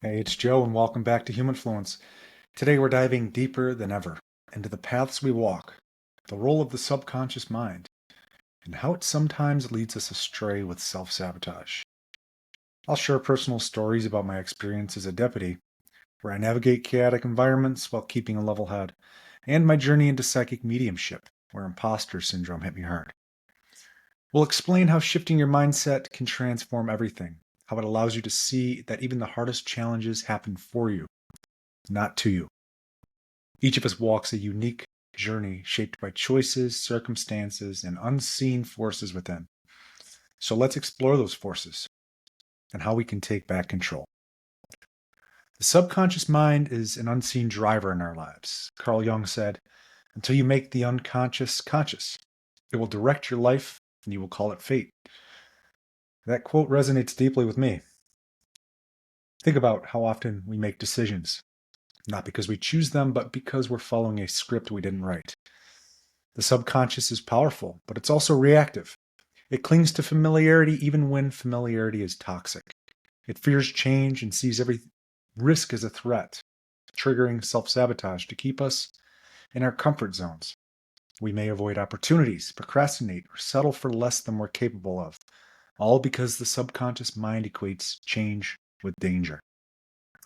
Hey, it's Joe, and welcome back to Humanfluence. Today we're diving deeper than ever into the paths we walk, the role of the subconscious mind, and how it sometimes leads us astray with self-sabotage. I'll share personal stories about my experience as a deputy, where I navigate chaotic environments while keeping a level head, and my journey into psychic mediumship, where imposter syndrome hit me hard. We'll explain how shifting your mindset can transform everything, how it allows you to see that even the hardest challenges happen for you, not to you. Each of us walks a unique journey shaped by choices, circumstances, and unseen forces within. So let's explore those forces and how we can take back control. The subconscious mind is an unseen driver in our lives. Carl Jung said, until you make the unconscious conscious, it will direct your life and you will call it fate. That quote resonates deeply with me. Think about how often we make decisions, not because we choose them, but because we're following a script we didn't write. The subconscious is powerful, but it's also reactive. It clings to familiarity even when familiarity is toxic. It fears change and sees every risk as a threat, triggering self-sabotage to keep us in our comfort zones. We may avoid opportunities, procrastinate, or settle for less than we're capable of, all because the subconscious mind equates change with danger.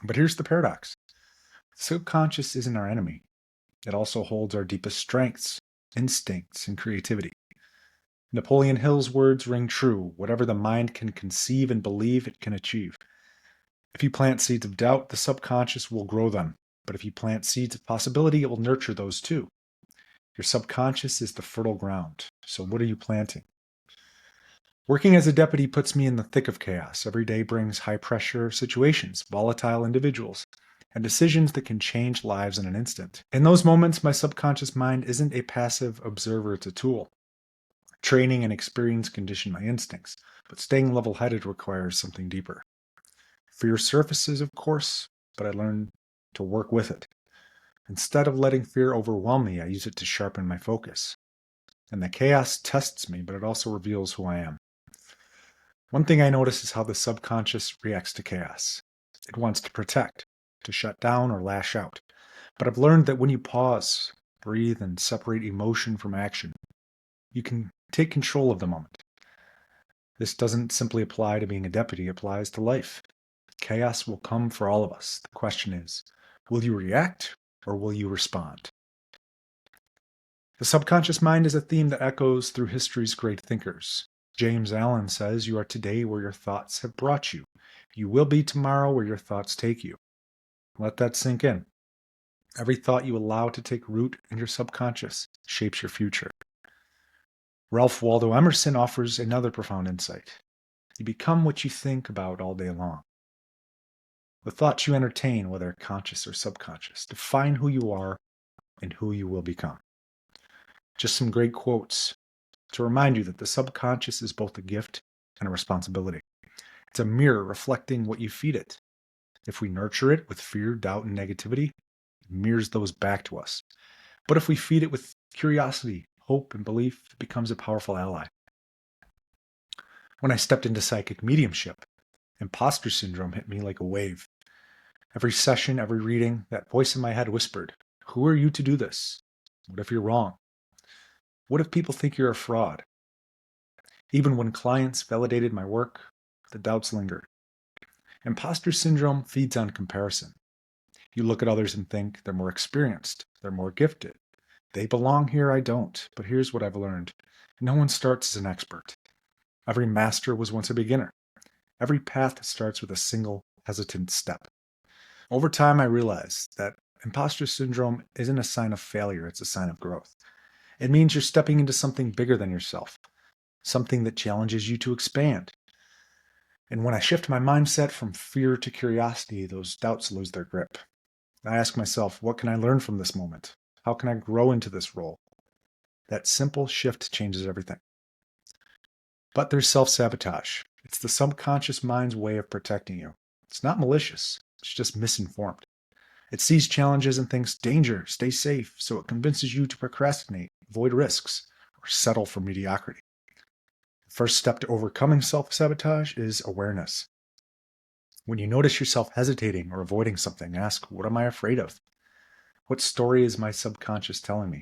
But here's the paradox. The subconscious isn't our enemy. It also holds our deepest strengths, instincts, and creativity. Napoleon Hill's words ring true. Whatever the mind can conceive and believe, it can achieve. If you plant seeds of doubt, the subconscious will grow them. But if you plant seeds of possibility, it will nurture those too. Your subconscious is the fertile ground. So what are you planting? Working as a deputy puts me in the thick of chaos. Every day brings high pressure situations, volatile individuals, and decisions that can change lives in an instant. In those moments, my subconscious mind isn't a passive observer, it's a tool. Training and experience condition my instincts, but staying level headed requires something deeper. Fear surfaces, of course, but I learn to work with it. Instead of letting fear overwhelm me, I use it to sharpen my focus. And the chaos tests me, but it also reveals who I am. One thing I notice is how the subconscious reacts to chaos. It wants to protect, to shut down or lash out. But I've learned that when you pause, breathe, and separate emotion from action, you can take control of the moment. This doesn't simply apply to being a deputy, it applies to life. Chaos will come for all of us. The question is, will you react or will you respond? The subconscious mind is a theme that echoes through history's great thinkers. James Allen says, you are today where your thoughts have brought you. You will be tomorrow where your thoughts take you. Let that sink in. Every thought you allow to take root in your subconscious shapes your future. Ralph Waldo Emerson offers another profound insight. You become what you think about all day long. The thoughts you entertain, whether conscious or subconscious, define who you are and who you will become. Just some great quotes to remind you that the subconscious is both a gift and a responsibility. It's a mirror reflecting what you feed it. If we nurture it with fear, doubt, and negativity, it mirrors those back to us. But if we feed it with curiosity, hope, and belief, it becomes a powerful ally. When I stepped into psychic mediumship, imposter syndrome hit me like a wave. Every session, every reading, that voice in my head whispered, who are you to do this? What if you're wrong? What if people think you're a fraud? Even when clients validated my work, the doubts lingered. Imposter syndrome feeds on comparison. You look at others and think they're more experienced, they're more gifted. They belong here, I don't. But here's what I've learned. No one starts as an expert. Every master was once a beginner. Every path starts with a single hesitant step. Over time, I realized that imposter syndrome isn't a sign of failure, it's a sign of growth. It means you're stepping into something bigger than yourself, something that challenges you to expand. And when I shift my mindset from fear to curiosity, those doubts lose their grip. I ask myself, what can I learn from this moment? How can I grow into this role? That simple shift changes everything. But there's self-sabotage. It's the subconscious mind's way of protecting you. It's not malicious, it's just misinformed. It sees challenges and thinks, danger, stay safe, so it convinces you to procrastinate, avoid risks, or settle for mediocrity. The first step to overcoming self-sabotage is awareness. When you notice yourself hesitating or avoiding something, ask, what am I afraid of? What story is my subconscious telling me?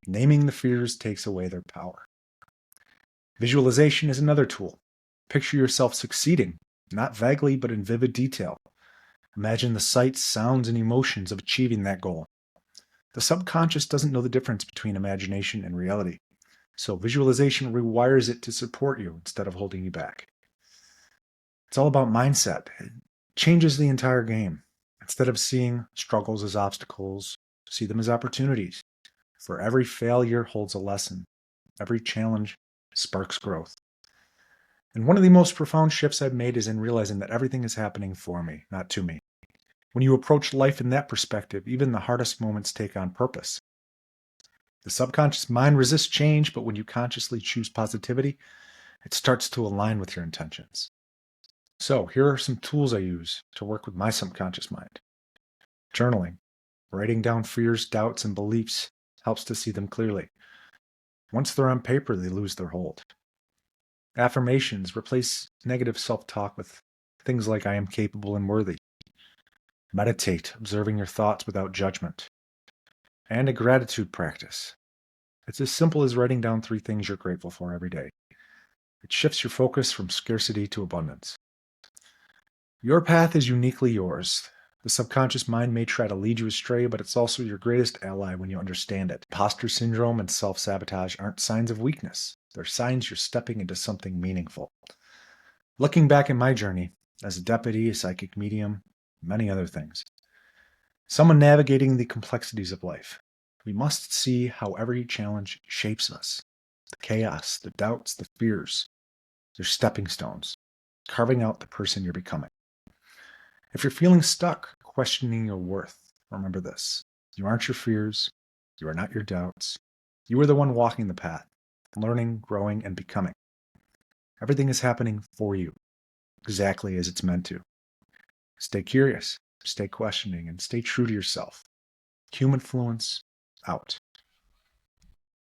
Naming the fears takes away their power. Visualization is another tool. Picture yourself succeeding, not vaguely, but in vivid detail. Imagine the sights, sounds, and emotions of achieving that goal. The subconscious doesn't know the difference between imagination and reality, so visualization rewires it to support you instead of holding you back. It's all about mindset. It changes the entire game. Instead of seeing struggles as obstacles, see them as opportunities. For every failure holds a lesson. Every challenge sparks growth. And one of the most profound shifts I've made is in realizing that everything is happening for me, not to me. When you approach life in that perspective, even the hardest moments take on purpose. The subconscious mind resists change, but when you consciously choose positivity, it starts to align with your intentions. So, here are some tools I use to work with my subconscious mind. Journaling. Writing down fears, doubts, and beliefs helps to see them clearly. Once they're on paper, they lose their hold. Affirmations. Replace negative self-talk with things like I am capable and worthy. Meditate, observing your thoughts without judgment. And a gratitude practice. It's as simple as writing down 3 things you're grateful for every day. It shifts your focus from scarcity to abundance. Your path is uniquely yours. The subconscious mind may try to lead you astray, but it's also your greatest ally when you understand it. Imposter syndrome and self-sabotage aren't signs of weakness. They're signs you're stepping into something meaningful. Looking back at my journey, as a deputy, a psychic medium, many other things, someone navigating the complexities of life, we must see how every challenge shapes us. The chaos, the doubts, the fears, they're stepping stones, carving out the person you're becoming. If you're feeling stuck, questioning your worth, remember this. You aren't your fears. You are not your doubts. You are the one walking the path, learning, growing, and becoming. Everything is happening for you, exactly as it's meant to. Stay curious, stay questioning, and stay true to yourself. Humanfluence out.